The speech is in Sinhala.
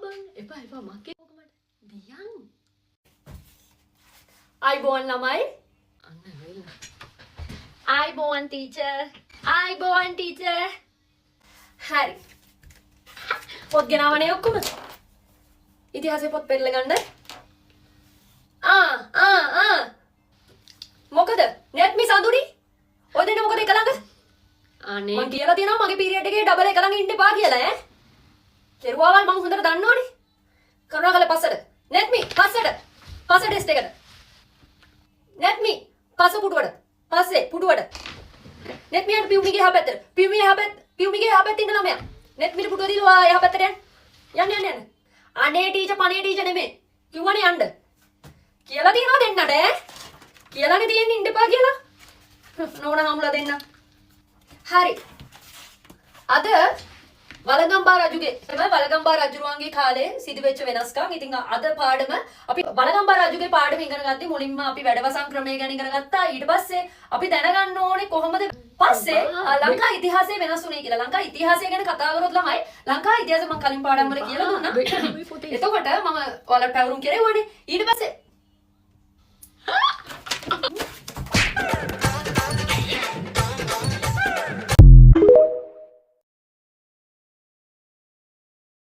බං එපා මගේ ඕක මට දියන් ආයිබෝන් ළමයි අන්න වෙලා ආයිබෝන් ටීචර් හරි පොත් ගෙනාවනේ ඔක්කොම ඉතිහාසෙ පොත් පෙරලා ගන්න මොකද net මේ සඳුනි ඔය දෙන්න මොකද එක ළඟ අනේ මං කියලා තියෙනවා මගේ පීරියඩ් එකේ ඩබල් එක ළඟ ඉන්න එපා කියලා ඈ කෙරුවාවල් මං හොඳට දන්නවනේ කරුණාකරලා පස්සට net me පස්සට ටෙස්ට් එකට net me පස්ස පුටුවට පස්සේ පුටුවට net me යන්න පියුමිගේ එහා පැත්තට පියුමිගේ එහා පැත්තේ ඉන්න ළමයා net me පුටුව දිලවා එහා පැත්තට යන්න අනේ ටීචර් නෙමෙයි කිව්වනේ යන්න කියලා තියනවා දෙන්නට ඈ කියලානේ තියෙන්නේ ඉන්න එපා කියලා නෝනා හමුලා දෙන්න හරි අද වලගම්බා රජුරුවන්ගේ කාලේ සිදුවෙච්ච වෙනස්කම්. ඉතින් අද පාඩම අපි වලගම්බා රජුගේ පාඩම ඉගෙන ගත්තේ මුලින්ම අපි වැඩවසම් ක්‍රමය ගැන ඉගෙන ගත්තා. ඊට පස්සේ අපි දැනගන්න ඕනේ කොහොමද පස්සේ ලංකා ඉතිහාසය වෙනස් වුනේ කියලා. ලංකා ඉතිහාසය ගැන කතා කරොත් ළමයි ලංකා ඉතිහාසය මම කලින් පාඩම් වල කියලා දුන්නා. එතකොට මම ඔයාලට පැවරුම් කෙරෙව්වනේ. ඊට පස්සේ